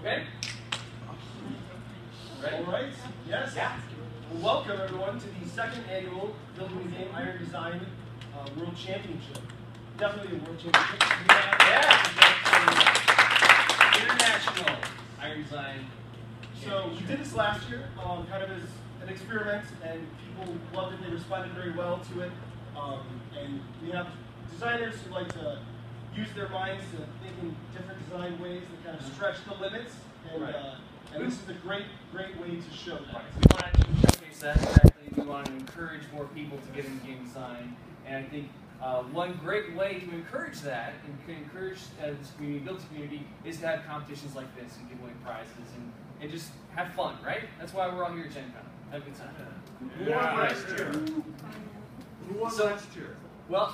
Okay? Ready? All right. Yes. Yeah. Well, welcome everyone to the second annual Building the Game Iron Design World Championship. Definitely a World Championship. International Iron Design. So we did this last year, kind of as an experiment, and people loved it. They responded very well to it. And we have designers who like to use their minds to think in different design ways that kind of stretch the limits. And, and this is a great way to show that. We wanted to showcase that exactly. We wanted to encourage more people to get into game design. And I think one great way to encourage that and encourage this community, build this community, is to have competitions like this and give away prizes and just have fun, right? That's why we're all here at Gen Con. Have a good time. Who won last year? Who won last year? Well,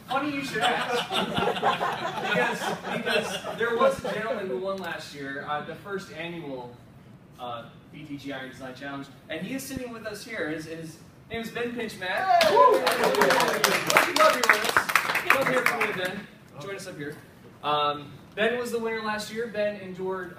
funny you should ask. because there was a gentleman who won last year, the first annual BTG Iron Design Challenge, and he is sitting with us here. His name is Ben Pinchmat. Love you with us. Love to hear from you, Ben. Join us up here. Ben was the winner last year. Ben endured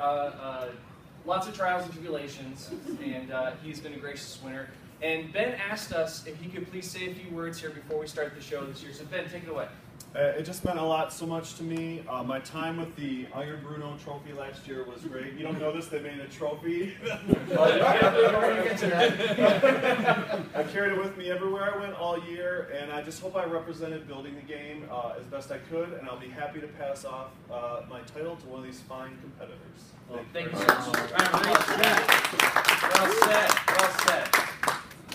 lots of trials and tribulations, and he's been a gracious winner. And Ben asked us if he could please say a few words here before we start the show this year. So Ben, take it away. It just meant so much to me. My time with the Iron Bruno trophy last year was great. You don't know this, they made a trophy. I carried it with me everywhere I went all year, and I just hope I represented building the game as best I could, and I'll be happy to pass off my title to one of these fine competitors. Well, thank you so much. Well said. Well said.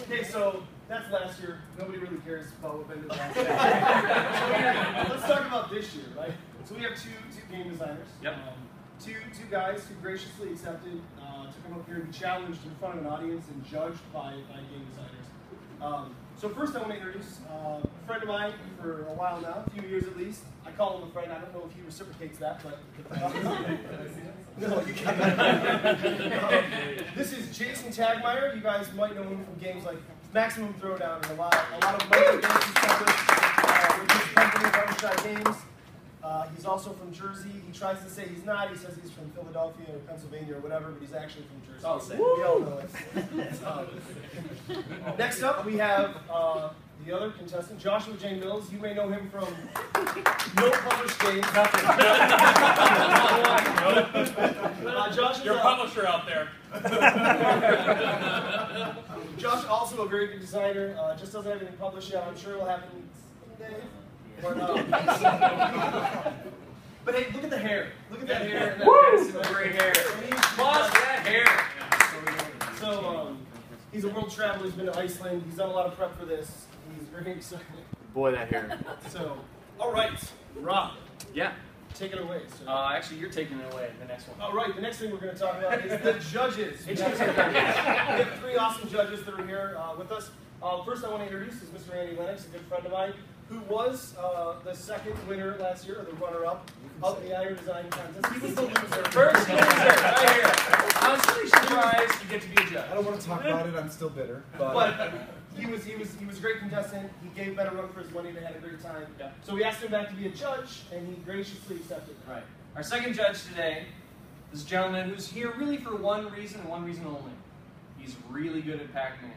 Okay, so that's last year. Nobody really cares about what Ben did last year. Let's talk about this year, right? So we have two game designers. Yep. Two guys who graciously accepted to come up here and be challenged in front of an audience and judged by game designers. So first I want to introduce a friend of mine for a while now, a few years at least. I call him a friend. I don't know if he reciprocates that, but no, you can't. This is Jason Tagmeyer. You guys might know him from games like Maximum Throwdown and a lot of micro games he's covered with his company, Barbershop Games. He's also from Jersey. He tries to say he's not. He says he's from Philadelphia or Pennsylvania or whatever, but he's actually from Jersey. I'll say. We all know it. Next up, we have the other contestant, Joshua J. Mills. You may know him from no published games. Your publisher out there. Josh, also a very good designer. Just doesn't have anything published yet. I'm sure it'll happen someday. But hey, look at the hair. Look at that hair. And that handsome gray hair. Lost that hair. So he's a world traveler. He's been to Iceland. He's done a lot of prep for this. He's very excited. Boy, that hair. So, all right, Rob. Yeah. Take it away, sir. Actually, you're taking it away. The next one. All right, the next thing we're going to talk about is the judges. We have three awesome judges that are here with us. First, I want to introduce is Mr. Andy Lennox, a good friend of mine, who was the second winner last year, or the runner-up of the Iron Design Contest. He was the loser. First loser, right here. I'm really surprised you get to be a judge. I don't want to talk about it. I'm still bitter. But he was a great contestant. He gave Ben a run for his money. They had a great time. Yeah. So we asked him back to be a judge, and he graciously accepted. Right. Our second judge today is a gentleman who's here really for one reason and one reason only. He's really good at Pac-Man.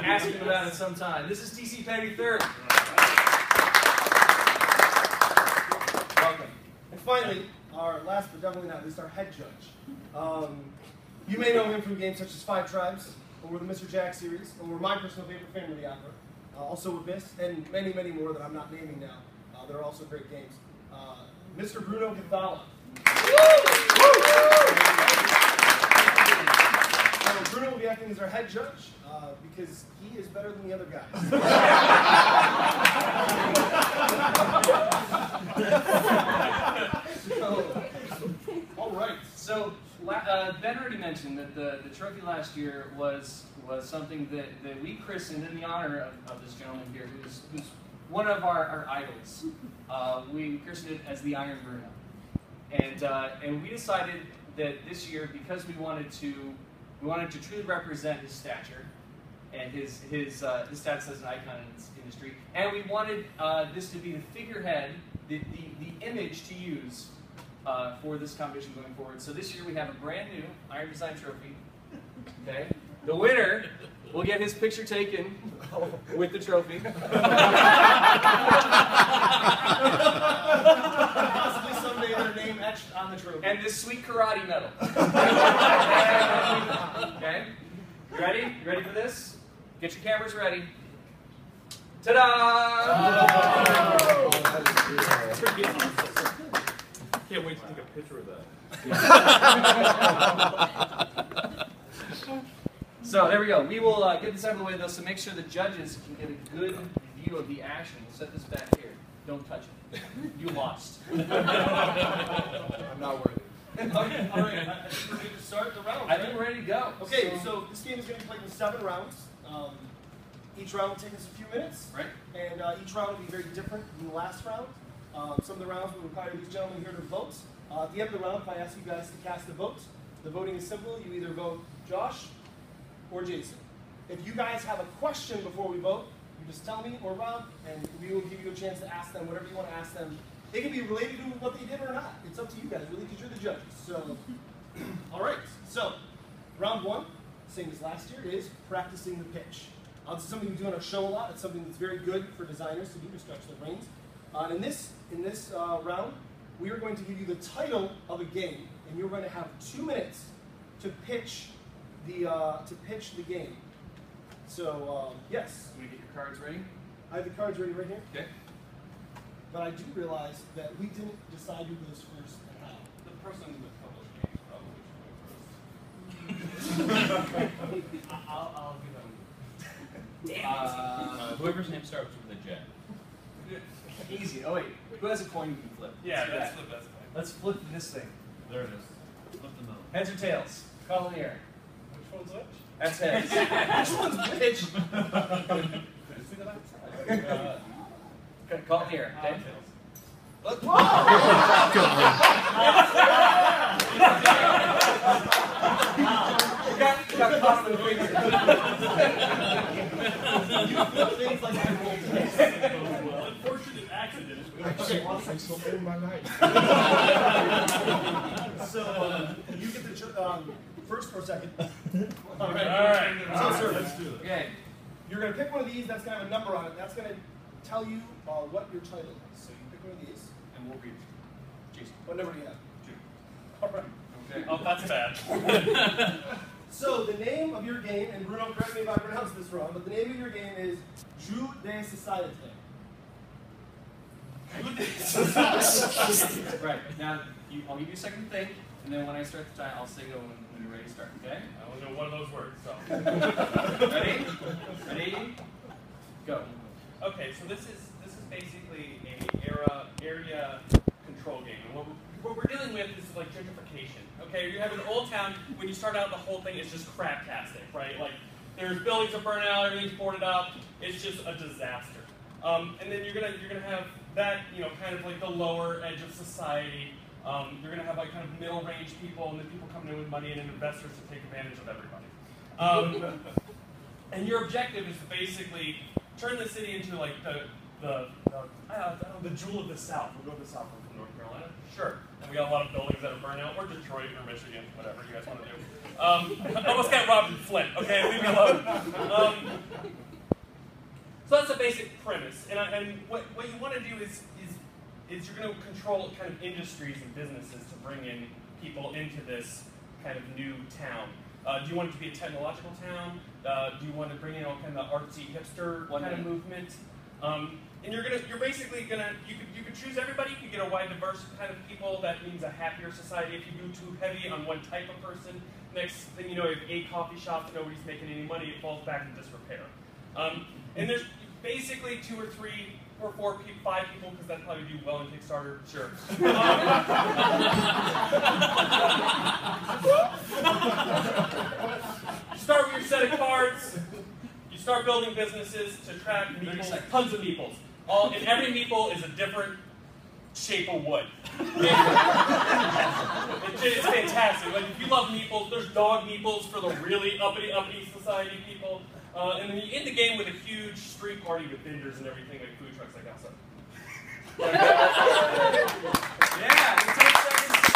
Ask him about it sometime. This is TC Petty III. Welcome. And finally, our last but definitely not least, our head judge. You may know him from games such as Five Tribes, or the Mr. Jack series, or my personal favorite, Phantom of the Opera. Also Abyss, and many, many more that I'm not naming now. That are also great games. Mr. Bruno Gonzalez. So Bruno will be acting as our head judge because he is better than the other guys. All right. So Ben already mentioned that the trophy last year was something that we christened in the honor of this gentleman here, who's one of our idols. We christened it as the Iron Bruno, and we decided that this year, because we wanted to truly represent his stature and his status as an icon in this industry, and we wanted this to be the figurehead, the image to use for this competition going forward. So this year we have a brand new Iron Design Trophy. Okay, the winner will get his picture taken with the trophy. Possibly someday their name etched on the trophy. And this sweet karate medal. Okay, you ready? You ready for this? Get your cameras ready. Ta-da! Can't wait to take a picture of that. So there we go. We will get this out of the way though, so make sure the judges can get a good view of the action. We'll set this back here. Don't touch it. You lost. I'm not worthy. Okay, all right. I think we're ready to start the round. I think we're ready to go. Okay, so this game is going to be played in 7 rounds. Each round will take us a few minutes, Right. and each round will be very different from the last round. Some of the rounds will require these gentlemen here to vote. At the end of the round, if I ask you guys to cast a vote, the voting is simple. You either vote Josh or Jason. If you guys have a question before we vote, you just tell me or Rob, and we will give you a chance to ask them whatever you want to ask them. It can be related to what they did or not. It's up to you guys, really, because you're the judges. So, all right. So, round 1, same as last year, is practicing the pitch. This is something we do on our show a lot. It's something that's very good for designers to do to stretch their brains. In this round, we are going to give you the title of a game, and you're going to have 2 minutes to pitch the game. So yes, Can we get your cards ready? I have the cards ready right here. Okay. But I do realize that we didn't decide who goes first and how. The person that published games probably should go first. I'll give them. Whoever's name starts with a J. Easy. Oh wait, who has a coin you can flip? Yeah, Let's do that's that. the best way. Let's flip this thing. There it is. Flip them out. Heads or tails? Call in the air. Which one's which? That's heads. Which one's which? See that outside? Okay, call in the air. Okay. Tails. You got caught in the finger. You flip things like I rolled dice. Unfortunate accident. I'm so full of my life. So you get the first or second. All right. So, sir, Let's do it. Okay. you're going to pick one of these. That's going to have a number on it. That's going to tell you what your title is. So you pick one of these. And we'll read. Jason. What number do you have? 2. All right. Okay. Oh, that's bad. So the name of your game, and Bruno, correct me if I pronounce this wrong, but the name of your game is Jeu de Société. Right. Now, I'll give you a second to think, and then when I start the time, I'll say go when you're ready to start. Okay? I only know one of those words, so. Ready? Ready? Go. Okay, so this is basically a area control game, and what we're dealing with is like gentrification. Okay, you have an old town. When you start out, the whole thing is just craptastic, right? Like there's buildings that burn out, everything's boarded up. It's just a disaster. And then you're gonna have that, kind of like the lower edge of society. You're gonna have like kind of middle range people, and then people coming in with money and investors to take advantage of everybody. And your objective is to basically turn the city into like the jewel of the South. We'll go to the South from North Carolina, sure. And we got a lot of buildings that are burnt out, or Detroit, or Michigan, whatever you guys want to do. I almost got robbed in Flint. Okay, leave me alone. So that's the basic premise, and what you want to do is you're going to control kind of industries and businesses to bring in people into this kind of new town. Do you want it to be a technological town? Do you want to bring in all kind of artsy hipster kind of movement? And you're basically gonna you could choose everybody. You could get a wide diverse kind of people. That means a happier society. If you do too heavy on one type of person, next thing you know, if 8 coffee shops, nobody's making any money. It falls back into disrepair. And there's basically 2 or 3 or 4 people, 5 people, because that'd probably do well in Kickstarter. Sure. You start with your set of cards. You start building businesses to attract meeples, tons of meeples. And every meeple is a different shape of wood. It's fantastic. Like if you love meeples, there's dog meeples for the really uppity society people. And then you end the game with a huge street party with vendors and everything, like food trucks like outside. Yeah, in 10 seconds.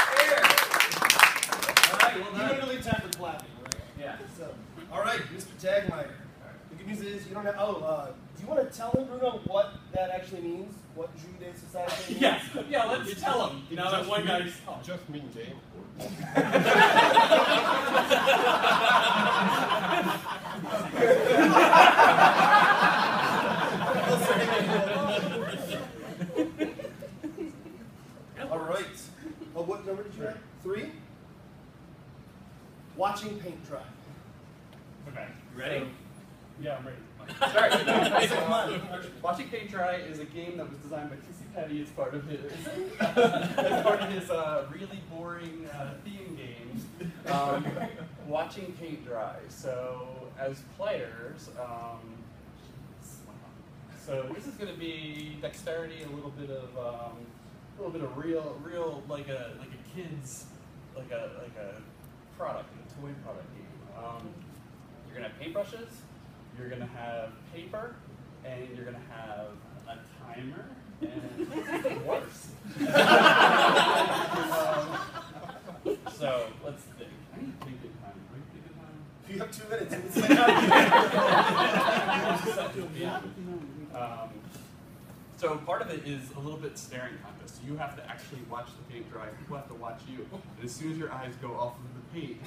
You done. don't need to leave time for clapping, right? Yeah. So, all right, Mr. Tagmeyer. The good news is you don't have. Oh, do you want to tell him, Bruno, what that actually means? What Jeu de Société means? Yeah, yeah, let's tell him. Now that one guy's. Just mean game. All right. Oh, what number did you have? 3? Watching paint dry. Okay. You ready? Yeah, I'm ready. Watching Paint Dry is a game that was designed by T.C. Petty as part of his really boring theme game, Watching Paint Dry. So as players, so this is going to be dexterity, a little bit of real like a kid's like a product, a toy product game. You're going to have paintbrushes. You're going to have paper, and you're going to have a timer, and worse. So let's think. I need to think of time. Can we think of time? If you have 2 minutes, So part of it is a little bit staring contest. You have to actually watch the paint dry. People have to watch you. And as soon as your eyes go off of the paint,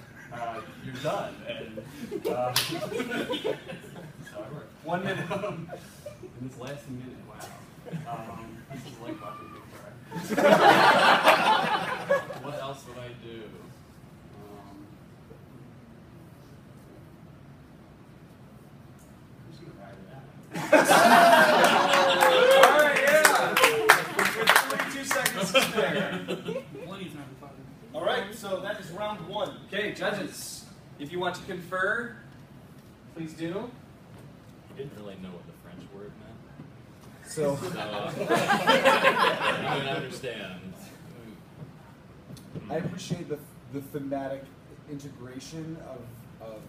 you're done. And so I work. 1 minute. In this last minute, wow. This is like watching paint dry. What else would I do? I'm just gonna ride it out. All right, yeah. With 42 seconds to spare. all right, so that is round 1. Okay, judges, if you want to confer, please do. I didn't really know what the French word meant. So, So, you can understand. I appreciate the thematic integration of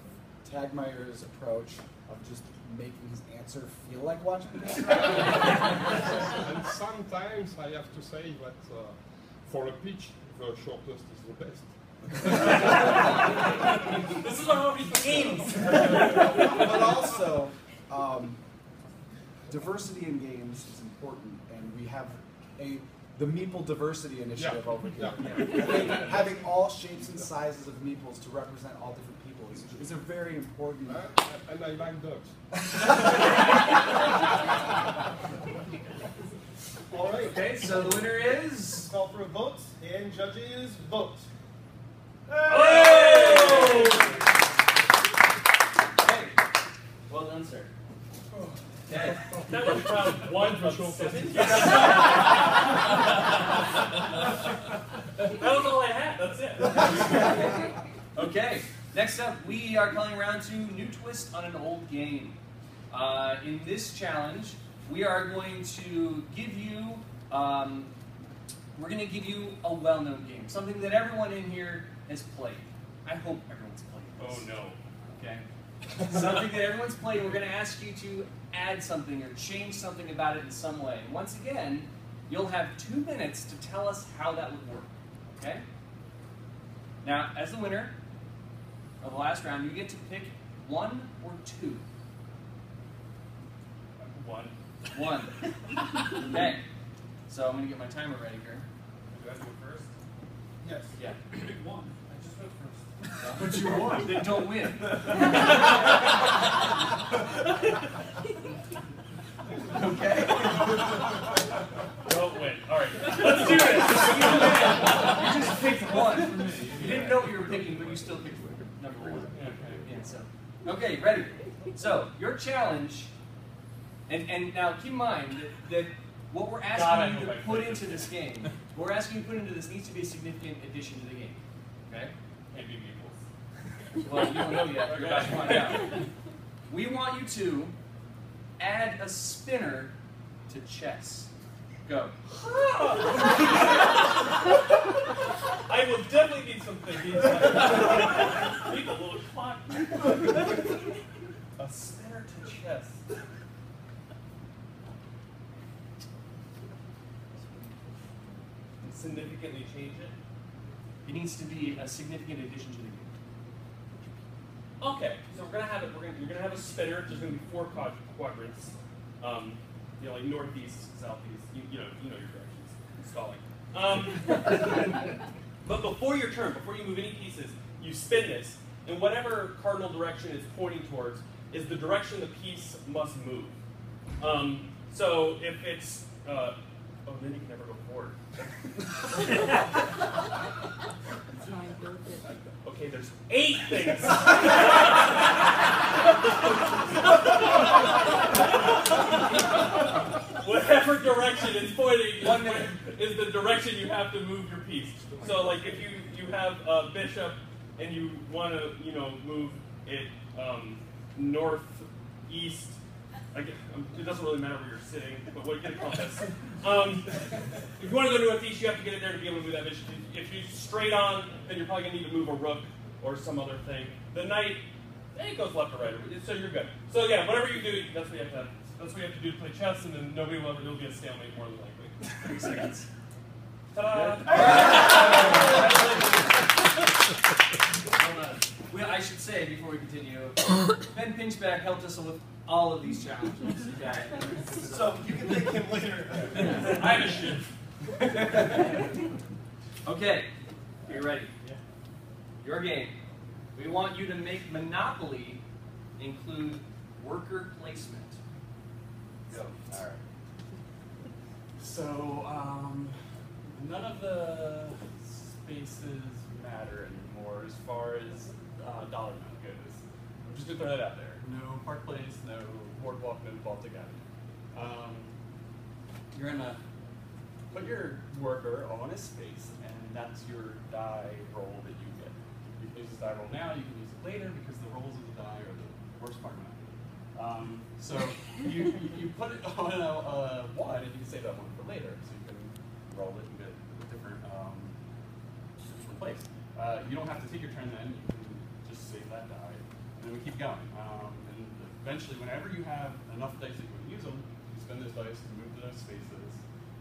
Tagmeyer's approach of just making his answer feel like watching the game. and sometimes I have to say that for a pitch, the shortest is the best. This is our movie games. But also, diversity in games is important, and we have the Meeple Diversity Initiative over here. I think having all shapes and sizes of meeples to represent all different people is a very important. And I like dogs. All right. Okay, so the winner is. Call for a vote, and judges vote. Okay. Well done, sir. Okay. That was round 1 for sure. That was all I had. That's it. Okay, next up, we are calling round 2, New Twist on an Old Game. In this challenge, we are going to give you, a well-known game, something that everyone in here has played. I hope everyone's played this. Oh no. Okay. Something that everyone's played. We're going to ask you to add something or change something about it in some way. And once again, you'll have 2 minutes to tell us how that would work. Okay? Now, as the winner of the last round, you get to pick 1 or 2. 1. 1. Okay. So I'm going to get my timer ready here. Do I have to go first? Yes. Yeah. Pick 1. I just went first. But you won. Then don't win. Okay? Don't win. All right. Let's do this. You just picked 1. You didn't know what you were picking, but you still picked number 1. Yeah, so. Okay, ready? So, your challenge, and now keep in mind that what we're asking you to put into this game, what we're asking you to put into this needs to be a significant addition to the game. Okay? Maybe equals. Well, you don't know yet. You're about to find out. We want you to add a spinner to chess. Go. I will definitely need some thinking. Need a little clock. A spinner to chess. Significantly change it. It needs to be a significant addition to the game. Okay, so we're gonna have it. You're gonna have a spinner. There's gonna be 4 quadrants. You know, like northeast, southeast. You know your directions. Stalling. But before your turn, before you move any pieces, you spin this, and whatever cardinal direction it's pointing towards is the direction the piece must move. So if it's then you can never go forward. Okay, there's 8 things. Whatever direction it's pointing is the direction you have to move your piece. So, like, if you have a bishop and you want to, move it northeast. It doesn't really matter where you're sitting, but what get a compass. If you want to go northeast, you have to get it there to be able to move that bishop. If you're straight on, then you're probably going to need to move a rook or some other thing. The knight, it goes left or right, so you're good. So yeah, whatever you do, that's what you have to do to play chess, and then nobody will ever, it'll be a stalemate more than likely. 3 seconds. Ta-da! I should say before we continue, Ben Pinchback helped us with all of these challenges. Okay. So you can thank him later. I have a shift. Okay, are you ready? Yeah. Your game. We want you to make Monopoly include worker placement. Go. All right. So, none of the spaces matter anymore as far as dollar amount goes. I'm just gonna throw that out there. No Park Place, no Boardwalk, no Baltic Avenue. You're gonna put your worker on a space, and that's your die roll that you get. You can use this die roll now, you can use it later, because the rolls of the die are the worst part of it. So you put it on a 1, and you can save that one for later, so you can roll it and get a different place. You don't have to take your turn then, you can just save that die, and then we keep going. And eventually, whenever you have enough dice that you can use them, you spend those dice to move to those spaces,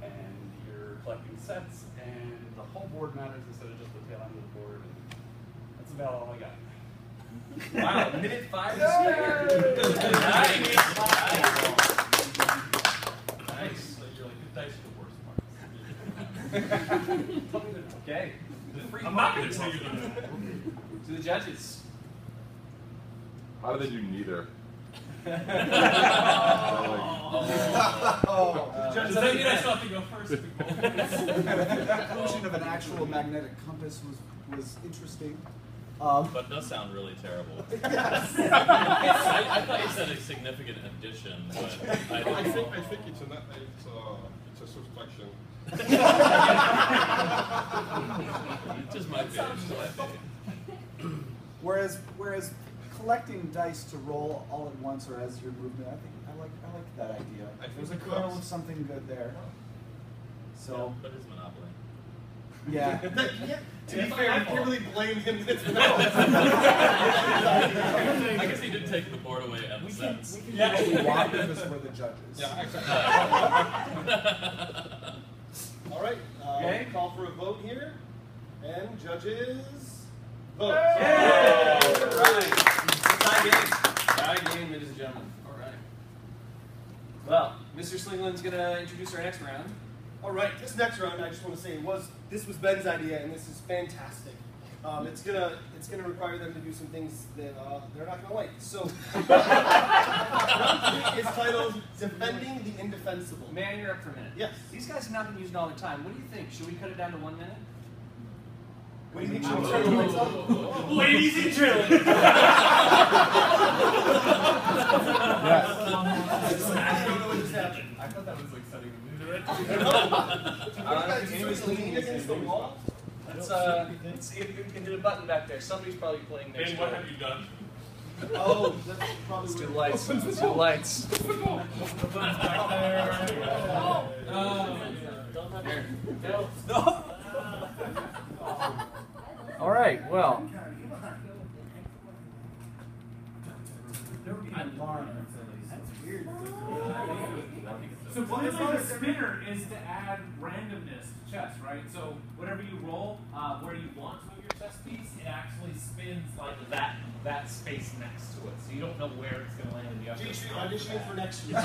and you're collecting sets, and the whole board matters instead of just the tail end of the board, and that's about all I got. Wow, minute 5 is here. Nice. So you're like, the dice are the worst part. Okay. I'm not going to tell you that. To the judges. How do they do neither? Does that mean I still have to go first? The inclusion of an actual magnetic compass was interesting. But it does sound really terrible. Yes. I thought you said a significant addition, but I think it's a subtraction. It just might be. Whereas collecting dice to roll all at once or as your movement, I like that idea. There's a kernel of something good there. So, but it's Monopoly. yeah. To be fair, you can't really blame him. It's I guess he did take the board away and the sets. We can do what we want because we're the judges. Yeah, exactly. All right. Okay. Call for a vote here, and judges vote. Yay! All right. Tie game. Tie game, ladies and gentlemen. All right. Well, Mr. Slingland's going to introduce our next round. All right. This next round, I just want to say, this was Ben's idea, and this is fantastic. It's gonna require them to do some things that they're not gonna like. So, round 3 is titled "Defending the Indefensible." Man, you're up for a minute. Yes. These guys have not been using all the time. What do you think? Should we cut it down to 1 minute? What do you think? Should we turn the lights off? Ladies and gentlemen. Yes. I don't know what just happened. I thought that was like setting the mood. Anyways, lean against the wall. Let's see if we can hit a button back there. Somebody's probably playing next Ben, door. what have you done? Oh, that's probably. Let's do the lights. Let's do the lights. No. All right. Well. So basically the spinner is to add randomness to chess, right? So whatever you roll, where you want to move your chess piece, it actually spins like that. that space next to it, so you don't know where it's going to land in the upper. Auditioning for next year.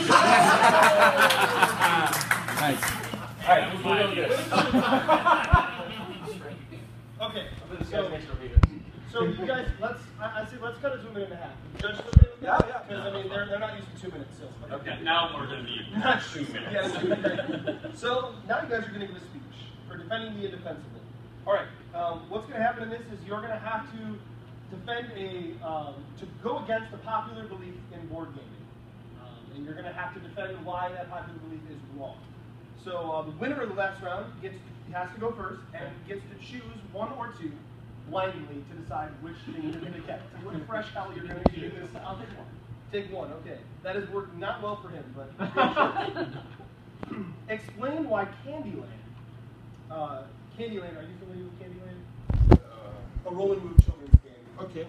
Nice. All right, we're really good. Okay, so you guys, I say let's cut it to a minute and a half. Judges okay with that? Yeah. Because I mean they're not used to 2 minutes still. Okay, now we're going to be Not 2 minutes. Yeah, so now you guys are going to give a speech for defending the indefensible. All right. What's going to happen in this is you're going to have to defend to go against the popular belief in board gaming, and you're going to have to defend why that popular belief is wrong. So the winner of the last round has to go first and gets to choose one or two blindly to decide which thing you're going to get. What fresh hell you're going to do this? I'll take one. Take one. Okay. That has worked not well for him, but explain why Candyland. Candyland. Are you familiar with Candyland? A roll and move children's game. Okay.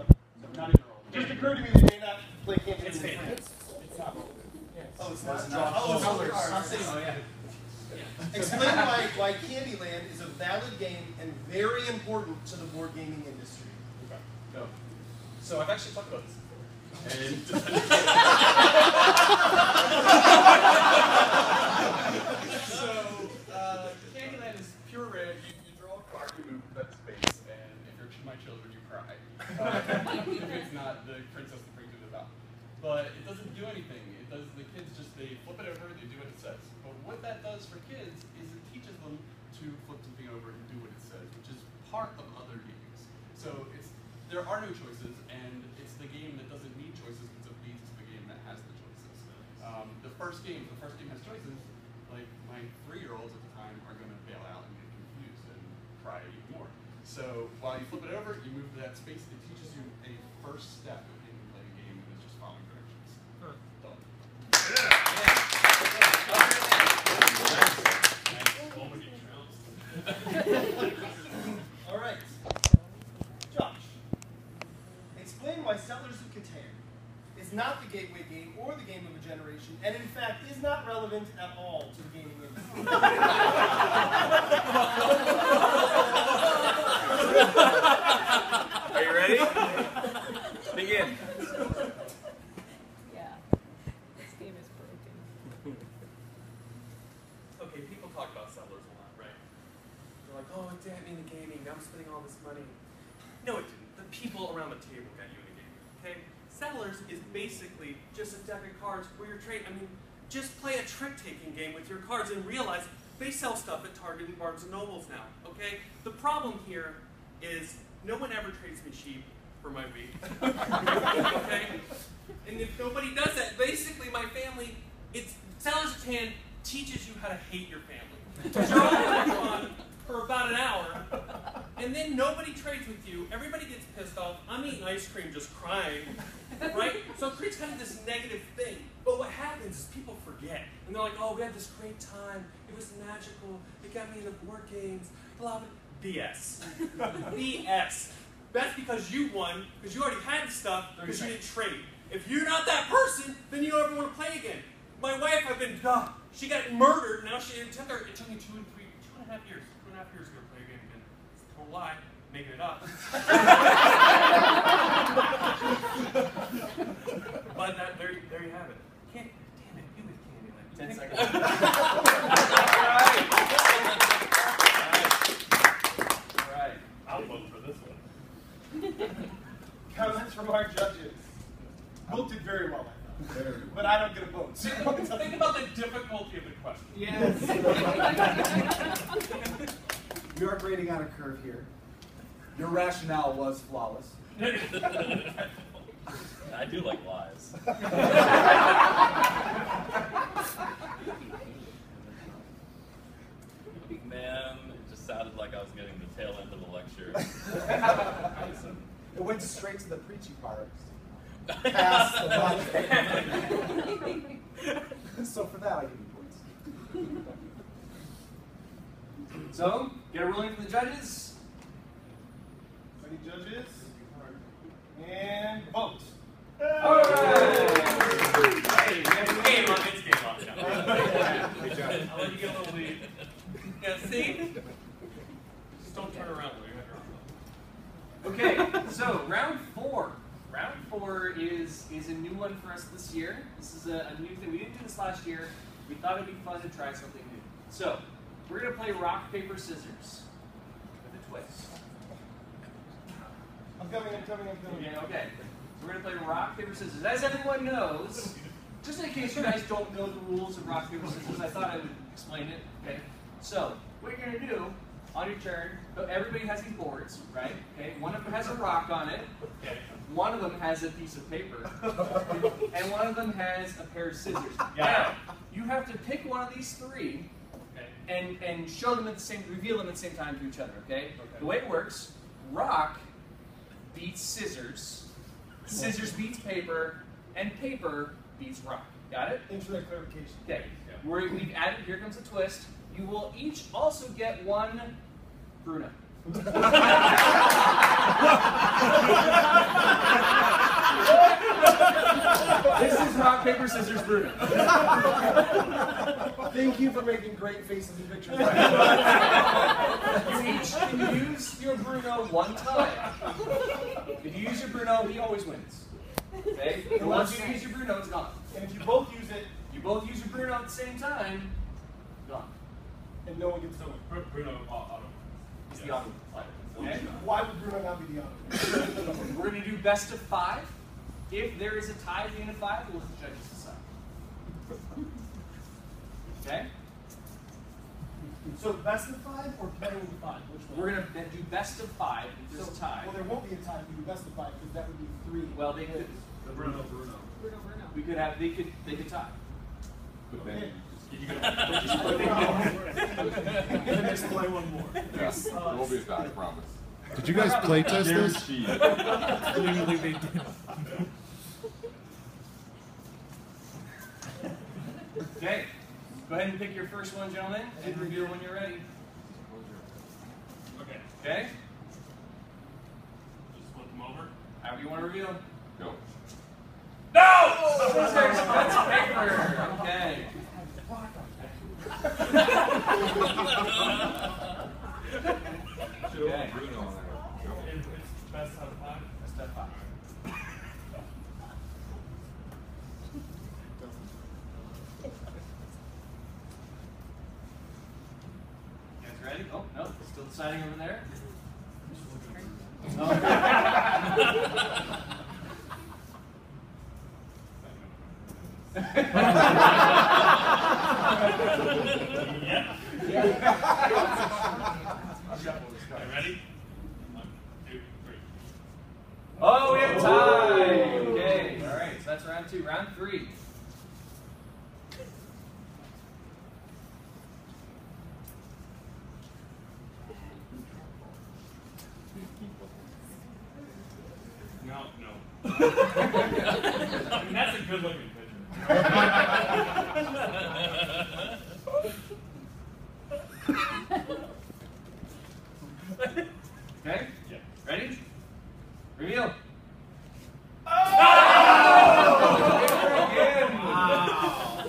Not even roll. Just occurred to me that you may not play Candyland. It's It's not roll. Oh, it's not. Explain why Candyland is a valid game and very important to the board gaming industry. Okay. Go. So I've actually talked about this before. And Candyland is pure rare. You draw a card, you move to that space, and if you're my children, you cry. If it's not the princess that brings it about. But it doesn't do anything. It does. The kids they flip it over, they do what it says. But what that does for kids is it teaches them to flip something over and do what it says, which is part of other games. So there are no choices, and it's the game that doesn't need choices because it leads to the game that has the choices. The first game has choices. Like my 3-year-olds at the time are going to bail out and get confused and cry even more. So while you flip it over, you move to that space. It teaches you a first step in playing a game, and it's just following directions. Done. All right. Josh, explain why Settlers of Catan is not the gateway game or the game of a generation, and in fact is not relevant at all to the gaming industry. Are you ready? Begin. Yeah. This game is broken. okay, people talk about Settlers a lot, right? They're like, oh, it didn't mean the gaming. I'm spending all this money. No, it didn't. The people around the table got you into gaming. Okay? Settlers is basically just a deck of cards where you're trading. I mean, just play a trick-taking game with your cards and realize they sell stuff at Target and Barnes & Nobles now. Okay? The problem here is no one ever trades me sheep for my wheat. Okay? And if nobody does that, basically my family, Settlers of Catan teaches you how to hate your family. You're all having fun for about an hour, and then nobody trades with you. Everybody gets pissed off. I'm eating ice cream just crying, right? So it creates kind of this negative thing. But what happens is people forget. And they're like, oh, we had this great time. It was magical. It got me into board games. Blah, blah. BS. BS. That's because you won, because you already had the stuff, because you didn't trade. If you're not that person, then you don't ever want to play again. My wife, she got murdered. Now it took me 2.5 years. 2.5 years ago to play a game again. It's a total lie. Making it up. But there you have it. Damn it, you with Candyland. 10 seconds. All right. I'll vote for this one. Comments from our judges. Both did very well, I thought. But I don't get a vote. So Think about the difficulty of the question. Yes. We are grading on a curve here. Your rationale was flawless. I do like lies. Man, it just sounded like I was getting the tail end of the lecture. It went straight to the preachy part. Pass the buck. So for that, I give you points. So, get a ruling from the judges. Any judges? And vote. All right. It's game on. Good job. I'll let you get a little lead. Yeah, see? Just don't turn around when you have your arm up. Okay, so round 4. Round 4 is a new one for us this year. This is a new thing. We didn't do this last year. We thought it'd be fun to try something new. So, we're going to play rock, paper, scissors with a twist. I'm coming. Yeah, okay. So we're going to play rock, paper, scissors. As everyone knows, just in case you guys don't know the rules of rock, paper, scissors, I thought I would explain it. Okay. So, what you're going to do on your turn, everybody has these boards, right? Okay. One of them has a rock on it. Okay. One of them has a piece of paper. And one of them has a pair of scissors. Now, you have to pick one of these 3 and show them reveal them at the same time to each other, okay? The way it works, rock beats scissors, scissors beats paper, and paper beats rock. Got it? Internet clarification. Okay. We've added, here comes a twist. You will each also get one Bruno. This is rock, paper, scissors, Bruno. Thank you for making great faces and pictures. You each can use your Bruno one time. If you use your Bruno, he always wins. Okay? And once you use your Bruno, it's gone. And if you both use it, you both use your Bruno at the same time, gone. And no one gets to win. Bruno auto. It's the auto player. Okay? Why would Bruno not be the auto? We're going to do best of 5. If there is a tie at the end of 5, we'll let the judges decide. Okay? So best of 5 or playing to 5? Which one? We're going to do best of 5 if there's a tie. Well, there won't be a tie if we do best of 5 because that would be 3. Well, they could. The Bruno. We could have. They could tie. But then, Just play one more. Yes, there will be a tie, I promise. Did you guys play test this? Clearly they did. Okay. Go ahead and pick your first one, gentlemen, and reveal when you're ready. Okay. Okay? Just flip them over. However you want to reveal. Go. No! Scissors, that's paper. Okay. Okay. Bruno on that. It's best out of 5. Best of 5. You guys ready? Oh, no, still deciding over there. Ready? 1, 2, 3. Oh, we have a tie! Okay, alright, so that's round 2. Round 3. No. I mean, that's a good looking picture. Okay? Yeah. Ready? Reveal. Oh!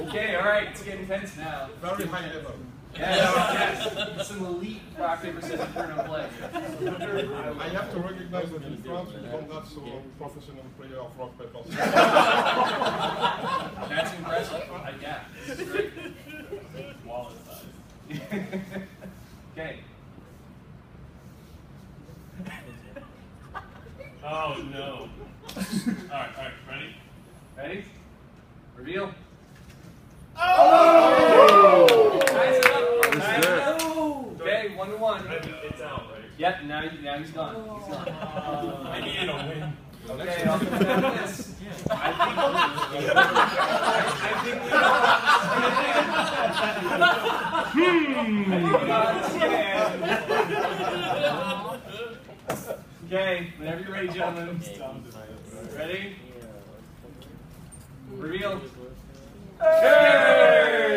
Okay, alright, it's getting intense now. Very high level. Yes. Some elite rock, paper, scissors, Bruno play. I have to recognize that in France we don't have so professional player of rock paper scissors. That's impressive. Yeah, this is great. Wallet size. Okay. Oh no. Alright, ready? Ready? Reveal. Oh! Ties it up. This Ties is it it. up. Okay, 1-1. It's out, right? Yep, now he's gone. He's gone. I needed a win. Okay, I'll put that on this. I think Okay, whenever you're ready, gentlemen. Ready? Reveal. Hey!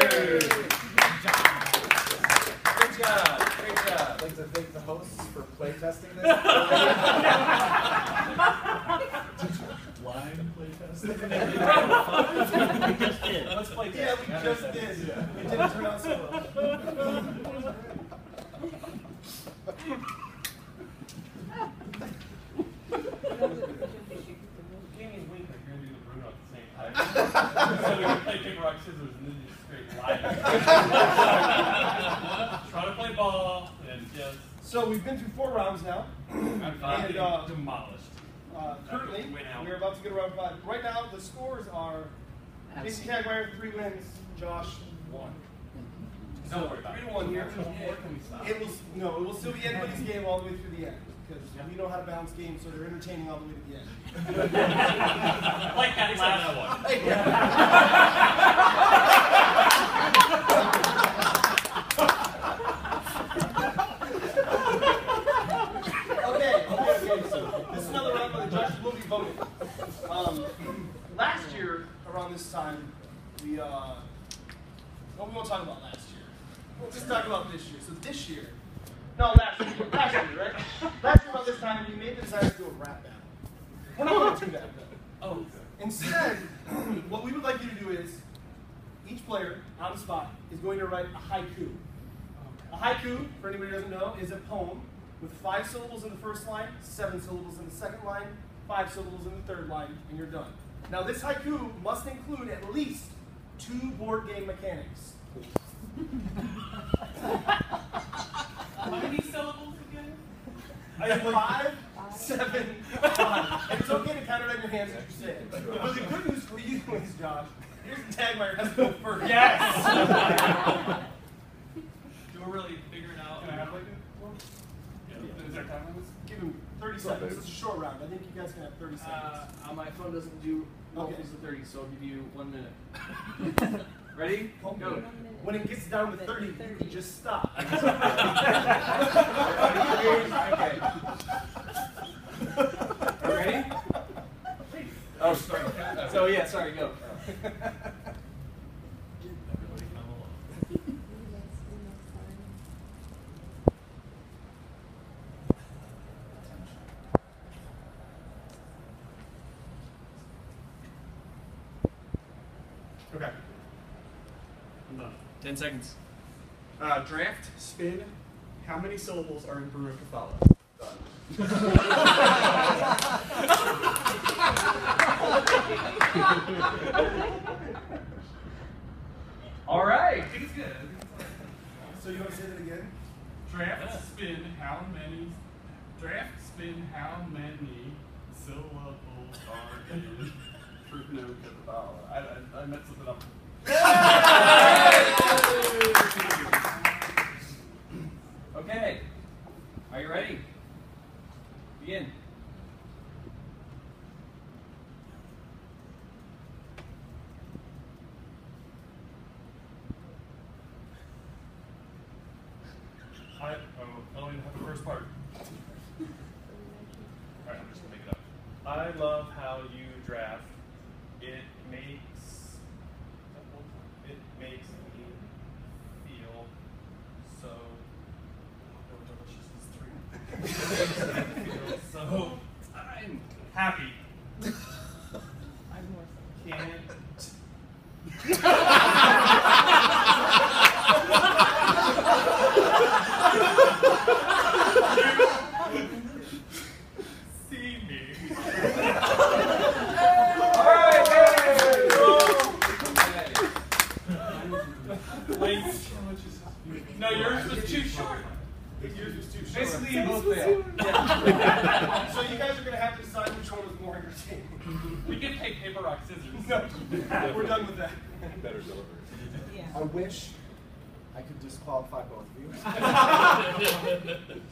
Great job. Great job. I'd like to thank the hosts for playtesting this. Blind playtest? Let's play Yeah, we just did. It didn't turn out so well. rock, scissors, and then just straight lie. Try to play ball, and just. So we've been through 4 rounds now. And demolished. Currently, we're about to get around 5. Right now, the scores are Jason Kagmeyer 3 wins, Josh 1. Don't worry about it. 3-1 here. Can we stop? It will still be anybody's game all the way through the end. Because we know how to balance games, so they're entertaining all the way to the end. Like that last one. Okay. So this is another round where the judges will be voting. Last year, around this time, we won't talk about last year. We'll just talk about this year. So this year, last year, right? Last year about this time, we made the designers do a rap battle. We're not going to do that, though. Oh. Instead, what we would like you to do is, each player, on the spot, is going to write a haiku. A haiku, for anybody who doesn't know, is a poem with 5 syllables in the first line, 7 syllables in the second line, 5 syllables in the third line, and you're done. Now, this haiku must include at least 2 board game mechanics. How many syllables again? I have 5, 7, 5. And it's okay to count it on your hands as you say it. But the good news for you is, Josh, here's the Tagmeyer has to go first. Yes! Do we really figure it out? Can I have like a one? Is there time limit? Give him 30 seconds. It's a short round. I think you guys can have 30 seconds. My phone doesn't do multiples of 30, so I'll give you 1 minute. Ready? Go. When it gets down to 30, you can just stop. Okay. Are you ready? Oh, sorry. So yeah, sorry, go. Okay. I'm done. 10 seconds. Draft, spin. How many syllables are in Brew of Cathala? All right. I think it's good. So you want to say that again? Draft, spin, how many syllables are in Brew of Cathala. I messed something up. Okay. Are you ready? Begin. I don't even have the first part. Alright, I'm just gonna make it up. I love how you draft. It makes me feel so delicious. So I'm happy. I'm more Can't. See me. No, yours was too short. Yours was too short. Basically, you both failed. Yeah. So you guys are going to have to decide which one was more entertaining. We can take paper, rock, scissors. No, we're done with that. Better deliver. I wish I could disqualify both of you.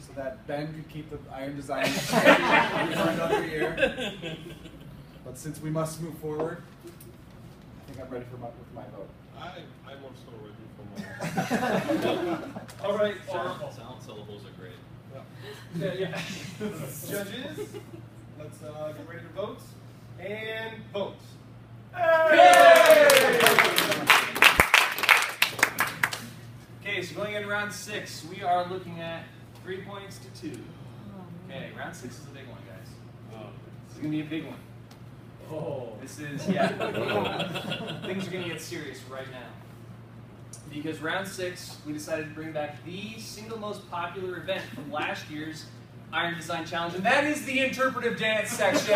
So that Ben could keep the Iron Design for another year. But since we must move forward, I think I'm ready for with my vote. I'm also ready for my. All right. Sound syllables are great. Yeah. Judges, let's get ready to vote. And vote. Okay, so going into round 6, we are looking at 3 points to 2. Okay, round 6 is a big one, guys. This is gonna be a big one. Oh. This is, things are gonna get serious right now. Because round 6, we decided to bring back the single most popular event from last year's Iron Design Challenge, and that is the interpretive dance section.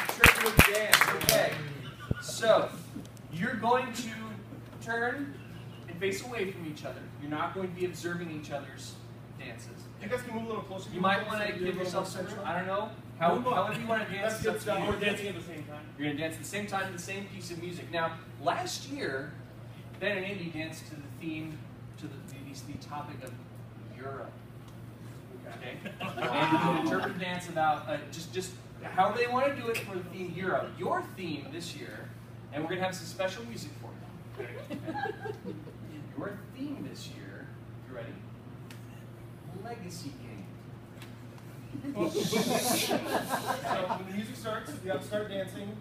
Interpretive dance, okay. So, you're going to turn and face away from each other. You're not going to be observing each other's dances. You guys can move a little closer. You might want to give yourself some, I don't know, however you want to dance. That's good. We're dancing at the same time. You're going to dance at the same time to the same piece of music. Now, last year, Ben and Andy danced to the theme, to the topic of Europe. Okay? And you can interpret a dance about just however they want to do it for the theme Europe. Your theme this year, and we're going to have some special music for you. Okay? Your theme this year, you ready? Legacy game. So when the music starts, you have to start dancing.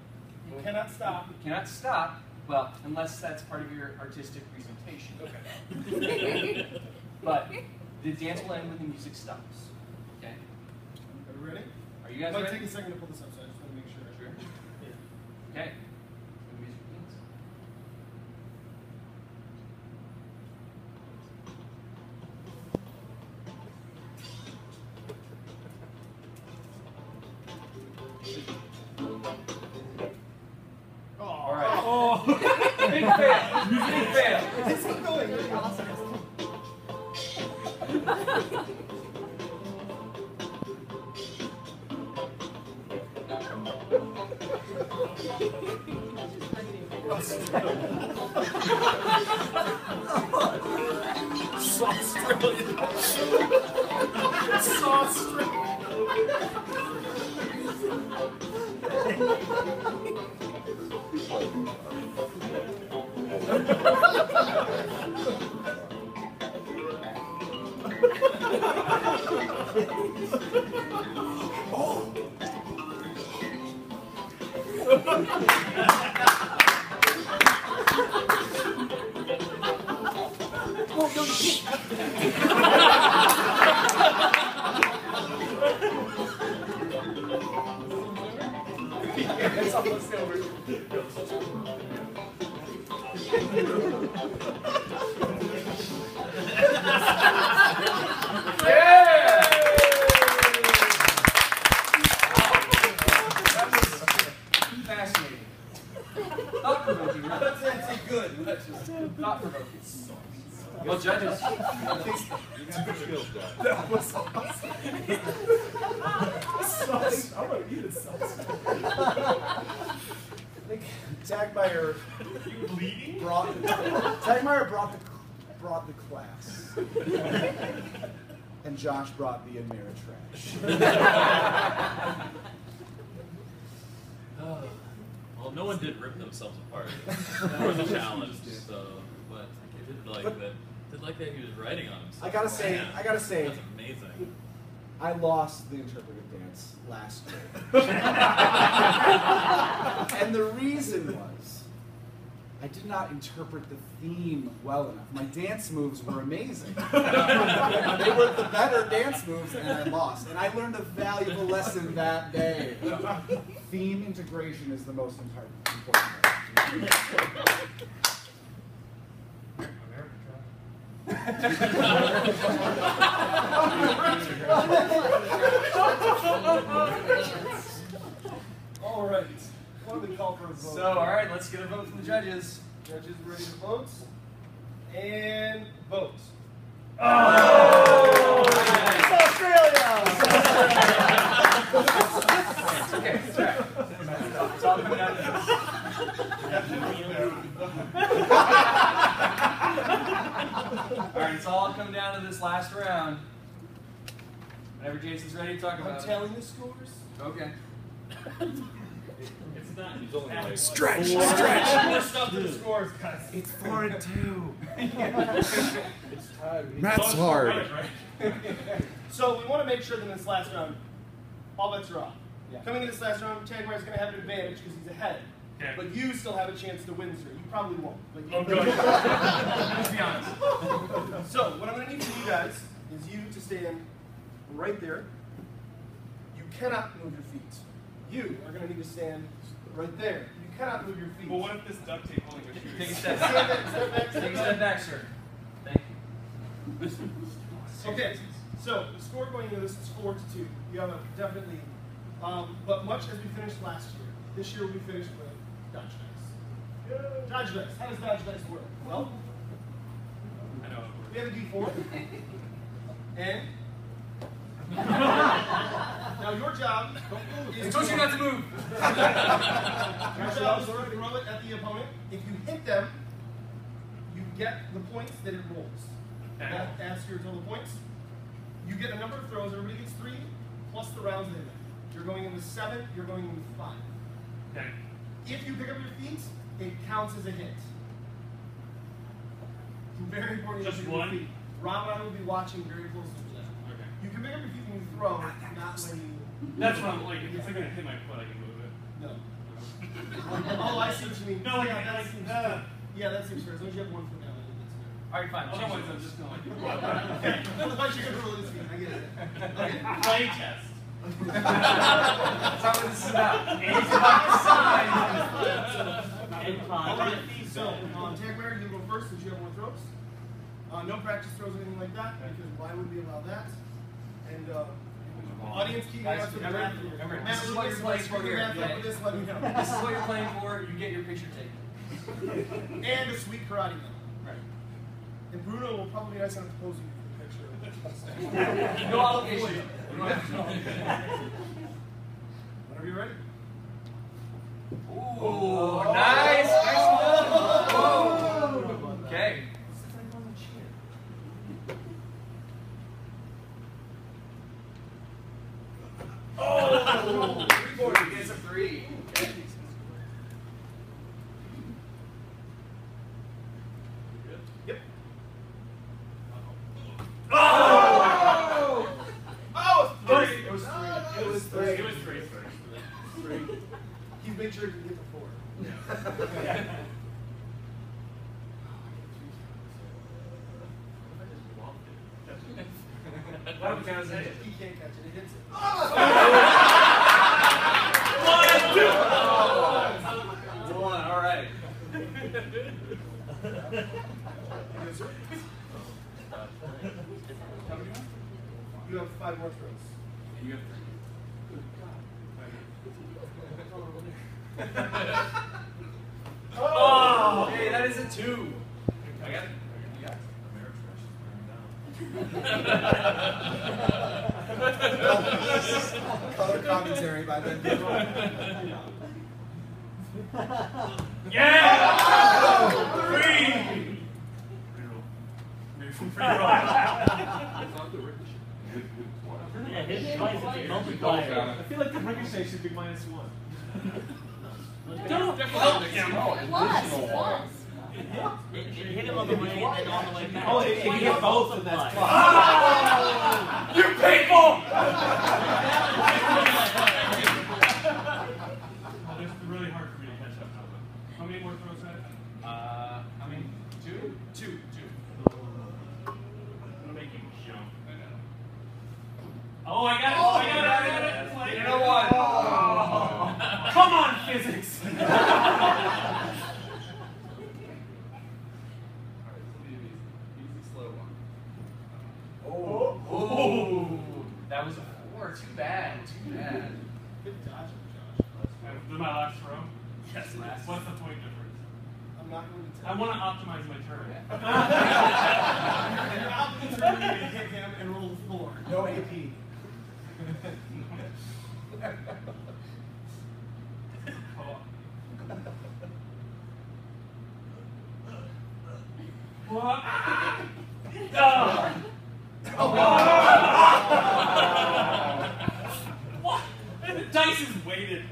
You cannot stop. You cannot stop, well, unless that's part of your artistic presentation. Okay. But the dance will end when the music stops. Okay? Are we ready? Are you guys It might ready? take a second to pull this up, so I just want to make sure. Sure. Okay. The music begins. All right. Oh. Big fail. Big fail. It's still going. It's almost over. Fascinating. Thought-provoking. That's good. Thought-provoking. Well, judges. That was awesome. Sauce. I'm going to eat a sauce. Tagmeyer brought the class. And Josh brought the Ameritrash. Well, no one did rip themselves apart for the challenge, so but I did like that. Did like that he was writing on himself. I gotta say, that's amazing. I lost the interpretive dance last year. And the reason was, I did not interpret the theme well enough. My dance moves were amazing. They were the better dance moves, and I lost. And I learned a valuable lesson that day. Theme integration is the most important part. All right. What do we call for a vote? So, all right, let's get a vote from the judges. Judges ready to vote? And vote. Oh! It's Australia! It's okay. It's all right. It's all coming down to this. All right, it's all come down to this last round. Whenever Jason's ready to talk about I'm telling the scores. Okay. It's not. He's only like Stretch. More stuff to the scores, guys. It's 4-2. it's time. Math's hard. Right. So we want to make sure that in this last round, all bets are off. Yeah. Coming into this last round, Tagmeyer's going to have an advantage because he's ahead. Okay. But you still have a chance to win, sir. You probably won't. But you Oh, good. Let's be honest. So what I'm going to need from you guys is you to stand right there. You cannot move your feet. You are going to need to stand right there. You cannot move your feet. Well, what if this duct tape holding your shoes? Take a step Stand back. back, step back, Take a step back, sir. Thank you. Okay, so the score going into this is 4-2. You have a definitely, but much as we finished last year, this year we finished with Dutch dice. Dodge dice. How does dodge dice work? Well, I know. we have a D4. And now your job is I told you not to move. your job is to throw it at the opponent. If you hit them, you get the points that it rolls. That adds to your total points. You get a number of throws. Everybody gets 3 plus the rounds they make. You're going in with 7. You're going in with 5. Okay. If you pick up your feet, it counts as a hit. Very important. Just to pick up your one? feet. Rob and I will be watching very closely for that. Okay. You can pick up your feet when you throw, not when you. That's what I'm like. If it's gonna hit my foot, I can move it. No. Oh, I see what you mean. No, like, yeah, that like, seems fair. Yeah, that seems fair. As long as you have 1 foot down, I think that's fair. All right, fine. Otherwise, I'm just gonna like. Otherwise, you're gonna roll this game. I get it. Okay. Play test. That's not what this is about. It's about the sign. Alright, so, Tagmare, you go first since you have more throws. No practice throws or anything like that, because why would we allow that? And audience, keep Guys, out for the math. remember, Matt, this is what you're playing for here. Math up with this, let me know. This is what you're playing for. You get your picture taken. And a sweet karate medal. Right. And Bruno will probably be nice enough to pose you for the picture. No obligation. Whenever you're ready. Ooh, nice. Nice move. Whoa. Okay. Oh! 340 gets a 3. Okay. Yep. Oh! Oh! It It was 3. It was 3. It was 3. 3. He's made sure he can get the 4. Yeah. That would count as a hit. He can't catch it. It hits it. One. All right. Yes, sir. You have 5 more throws. You have 3. Oh! Hey, that is a 2. I got it. You got it. Color commentary by Ben. Yeah! 3! Yeah, hit twice is multiplier. I feel like the ricochet should be -1. Don't help him. It hit him on the way and then on the way back. Oh, if you get both, then that's plus. You people! It's really hard for me to catch up now. How many more throws had? How many? 2? 2. 2. I'm gonna make you jump. Oh, I got it! I got it! You know what? Oh. Come on, physics! Oh, that was a 4. Too bad. Too bad. Good dodge, Josh. This is my last throw? Yes, last. What's the point difference? I'm not going to I tell want to optimize my turn. you. You're out the turn, you need to hit him and roll the floor. No AP. What? What? The dice is weighted.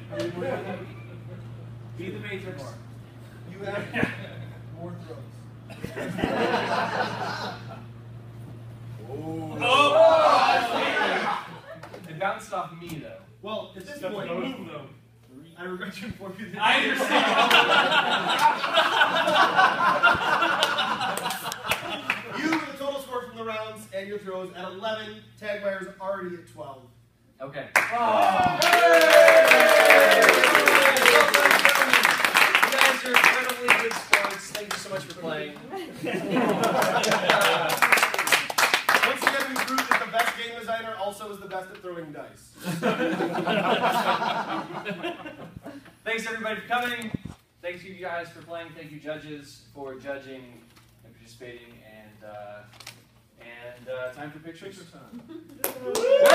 Be the Matrix. You have more throws. It bounced off me, though. Well, at this That's point, a move, though. I regret to inform you that I understand. you get the total score from the rounds and your throws at 11. Tagmire's already at 12. Okay. Oh. You guys are incredibly good sports. Thank you so much for playing. Once again, we proved that the best game designer also is the best at throwing dice. Thanks everybody for coming. thank you guys for playing. Thank you judges for judging and participating. And time for pictures. Picture time.